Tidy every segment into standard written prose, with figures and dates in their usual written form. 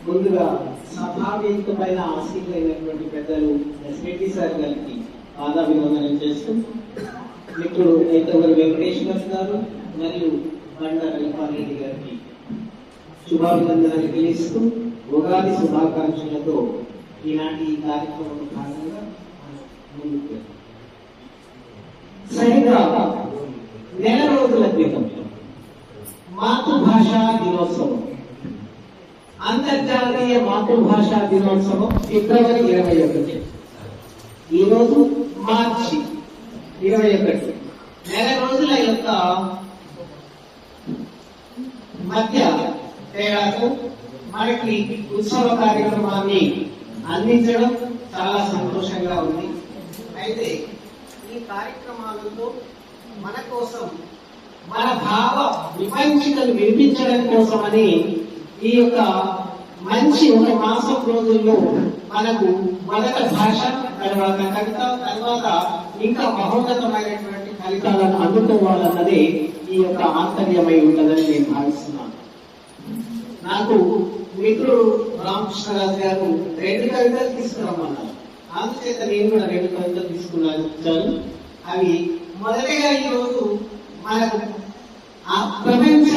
ముందుగా సభావేదిక పైన ఆసీనులైనటువంటి పెద్దలు ఎస్పీటీ సార్ గారికి పాదాభివందనం చేస్తూ మిత్రుడు ఐతవరి వెంకటేశ్వర్ గారు మరియు బండ రవిపారెడ్డి గారికి శుభాభినందనలు తెలియజేస్తూ ఉగాది శుభాకాంక్షలతో ఈనాటి ఈ కార్యక్రమంలో భాగంగా ముందుకు సరిగ్గా నెల రోజుల క్రితం మాతృభాషా దినోత్సవం, అంతర్జాతీయ మాతృభాషా దినోత్సవం ఫిబ్రవరి 21. ఈరోజు మార్చి 21. నెల రోజుల యొక్క మధ్య తేడాతో మనకి ఉత్సవ కార్యక్రమాన్ని అందించడం చాలా సంతోషంగా ఉంది. అయితే ఈ కార్యక్రమాలతో మన కోసం మన భావ విపంచికలు వినిపించడం కోసమని ఈ యొక్క మంచి ఒక మాసం రోజుల్లో మనకు మొదట భాష, తర్వాత కవిత, తర్వాత ఇంకా మహోన్నతమైనటువంటి ఫలితాలను అందుకోవాలన్నదే ఈ యొక్క ఆంతర్యమై ఉంటుందని నేను భావిస్తున్నాను. నాకు మిత్రుడు రామకృష్ణరాజు గారు 2 కవితలు తీసుకురమ్మన్నారు. అందుచేత నేను కూడా 2 కవితలు తీసుకున్నాను. అవి మొదటిగా ఈరోజు మనకు ప్రపంచ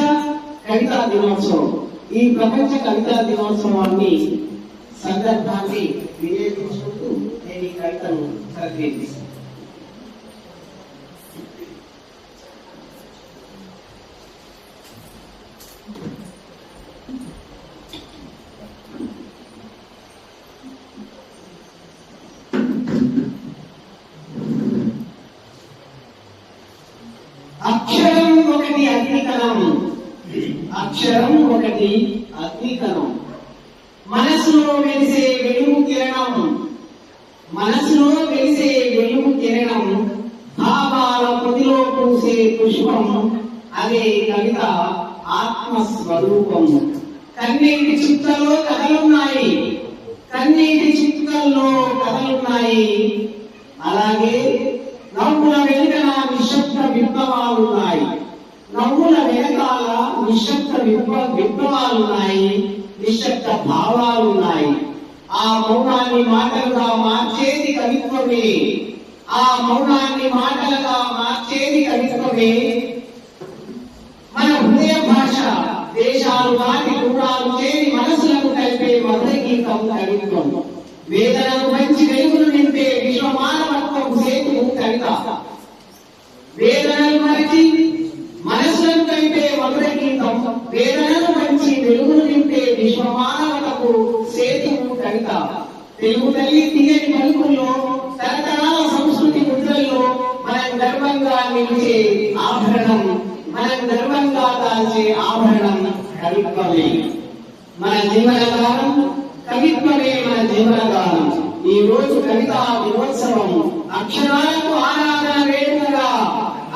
కవితా దినోత్సవం, ఈ ప్రపంచ కవితా దినోత్సవాన్ని సందర్భాన్ని వినియోగించుకుంటూ నేను ఈ కవితను ప్రకటిస్తాను. అక్షరం ఒకటి అగ్నికణం, అక్షరం ఒకటి అగ్నికణం, మనసులో వెలిసే వెలుగు కిరణం, మనసులో వెలిసే వెలుగు కిరణం, భావాల పొదిలో పూసే పుష్పం, అదే కవిత ఆత్మస్వరూపం. కన్నీటి చుక్కల్లో కథలున్నాయి, కన్నీటి చుక్కల్లో కథలున్నాయి, అలాగే నవ్వుల వెనుకన నిశ్శబ్ద విప్లవాలున్నాయి, నవ్వుల వెనకాల నిశ్శబ్ద విప్లవాలున్నాయి, నిశ్శబ్ద భావాలున్నాయి. ఆ మౌనాన్ని మాటలుగా మార్చేది కవిత్వమే, ఆ మౌనాన్ని మాటలుగా మార్చేది కవిత్వమే. మన హృదయ భాష దేశాలు దాటి దూరాలు చేరి మనసులకు కలిపే మధుర గీతం కవిత్వం. వేదనను మంచి వెలుగులు నింపే విశ్వమానవత్వం సేతు కవిత. వేదనను మరిచి మనసులను కలిపే మధుర గీతం, వేదనను మంచి వెలుగులు నింపే విశ్వమానవతకు సేతు కవిత. తెలుగు తల్లి తీయని పలుకుల్లో, తరతరాల సంస్కృతి ముద్రల్లో మనం గర్వంగా నిలిచే ఆభరణం, మనం గర్వంగా దాల్చే ఆభరణం కవిత్వమే. మన జీవనగానం కవిత్వమే, మన జీవనగానం. ఈ రోజు కవితా దినోత్సవం అక్షరాలకు ఆరాధన వేడుకగా,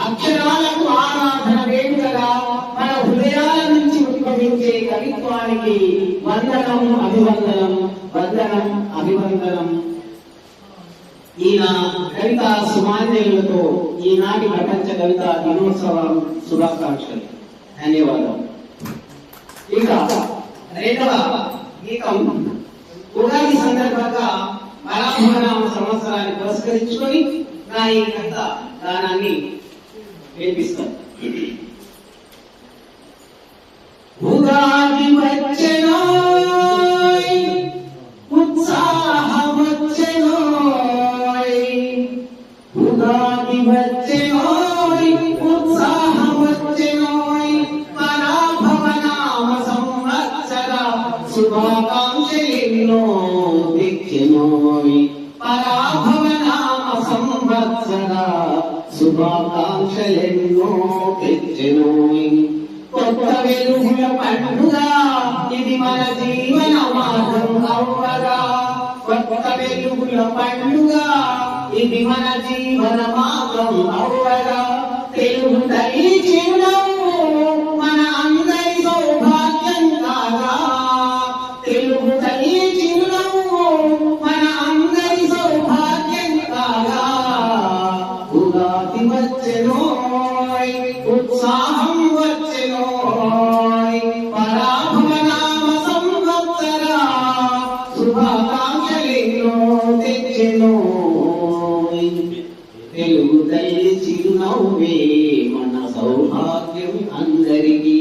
అక్షరాలకు ఆరాధన వేడుకగా మన హృదయాల నుంచి ఉద్భవించే కవిత్వానికి వందనం, అభివందనం, వందనం, అభివందనం. ఈయన కవితా సుమాన్యులతో ఈనాటి ప్రపంచ కవితా దినోత్సవం శుభాకాంక్షలు. ధన్యవాదాలు. ఇక 2వ గీతం ఉగాది సందర్భంగా పరాభవనామ సంవత్సరాన్ని పురస్కరించుకొని నా ఈ కథ గానాన్ని వినిపిస్తాను. ఉగాది వచ్చెనోయ్, ఉత్సాహం వచ్చెనోయ్, ఉగాది వచ్చెనోయ్, ఉత్సాహం వచ్చెనోయ్, పరాభవనామ సంవత్సర శుభాకాంక్షలెన్నో తెచ్చెనోయ్, పరాభవనామ సంవత్సర శుభాకాంక్షలెన్నో తెచ్చెనోయ్. కొత్త వెలుగుల పండుగ ఇది మన జీవన మార్గం అవ్వగా, కొత్త వెలుగుల పండుగ ఇది మన జీవన మార్గం అవ్వగా, తెలుగు తల్లి చిరునవ్వు మన అందరి సౌభాగ్యం కాగా, తెలుగు తల్లి చిరునవ్వు మన అందరి సౌభాగ్యం కాగా. ఉగాది వచ్చెనోయ్, ఉత్సాహం వచ్చెనోయ్, పరాభవనామ సంవత్సర నవ్వే మన సౌభాగ్యం అందరికీ.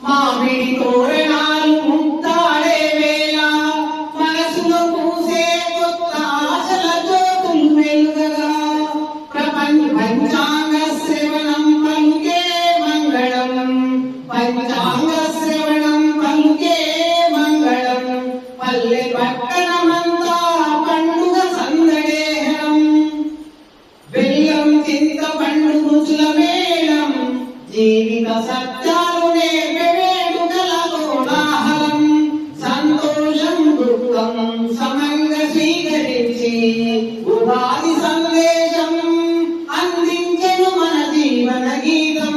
మామిడి తోరణాలు ముక్తాడే వేళ మనసులో పూసే కొత్త ఆశల జ్యోతులు వెలుగగా పంచాంగ శ్రవణం పలుకే మంగళం, పంచాంగ శ్రవణం పలుకే మంగళం. పల్లె పట్టణమంతా పండుగ సందడేహం, బెల్లం చింత పండు రుచుల మేళం, జీవిత సత్యాలు నేర్పే వేడుకల కోలాహలం. సంతోషం దుఃఖం సమంగా స్వీకరించి ఉగాది సందేశం అందించెను మన జీవన గీతం,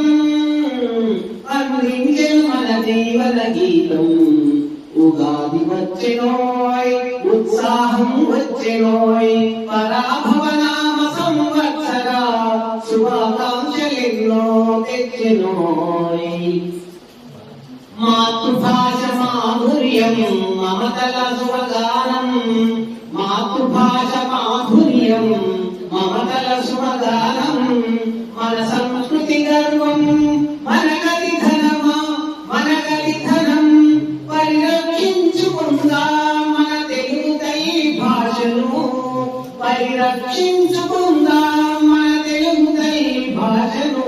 అందించెను మన జీవన గీతం. ఉగాది వచ్చెనోయ్ ఉత్సాహం వచ్చెనోయ్, పరాభవనామ సంవత్సర శుభాకాంక్షలెన్నో తెచ్చెనోయ్. మాతృభాష మాధుర్యం మమతల శుభగానం, మాతృభాష మాధుర్యం మమతల శుభగానం. మన సంస్కృతి గర్వం మన గది ధనమా, మన గది ధనం పరిరక్షించుకుందాం మన తెలుగు తై భాషను, పరిరక్షించుకుందాం మన తెలుగు తై భాషను.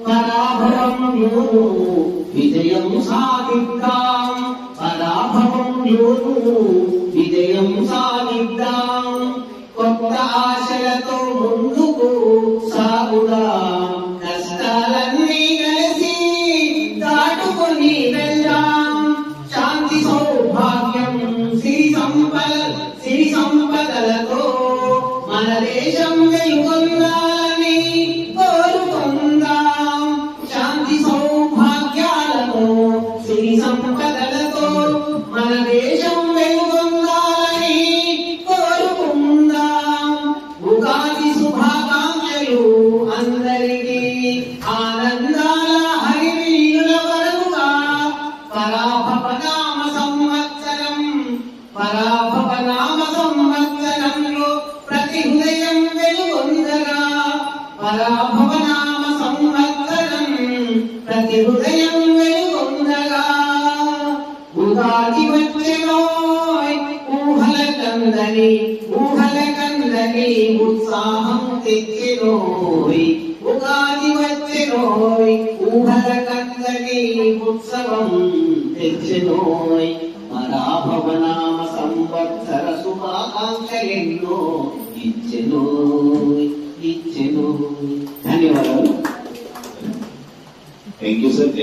పరాభవంలోను విజయం సాధిద్దాం, పరాభవంలోను విజయం సాధిద్దాం. కొత్త ఆశలతో ముందుకు సాగుదాం, కష్టాలన్నీ కలిసి దాటుకొని వెళ్దాం. శాంతి సౌభాగ్యం సిరి సంపదలతో మన దేశం వెలుగొందాలని కోరుకుందాం. శాంతి సౌభాగ్యాలతో సిరి సంపదలతో మన దేశం వెలుగొందాలని కోరుకుందాం. ఉగాది శుభాకాంక్షలు అందరికీ, ఆనందాల హరివిల్లుల వరముగా. పరాభవనామ సంవత్సరం, పరాభవనామ సంవత్సరంలో ప్రతి హృదయం వెలుగొందగా, పరాభవనామ సంవత్సరం ప్రతి హృదయం వెలుగొందగా. ఉగాది వచ్చెనోయ్ ఊహల కందని, ఊహల కందని ఉత్సాహం తెచ్చెనోయ్. ఉగాది వచ్చెనోయ్ ఊహల కందని ఉత్సవం తెచ్చెనోయ్. పరాభవనామ సంవత్సర శుభాకాంక్షలెన్నో ఇచ్చెనోయ్, ఇచ్చెనోయ్. ధన్యవాదాలు. Thank you sir.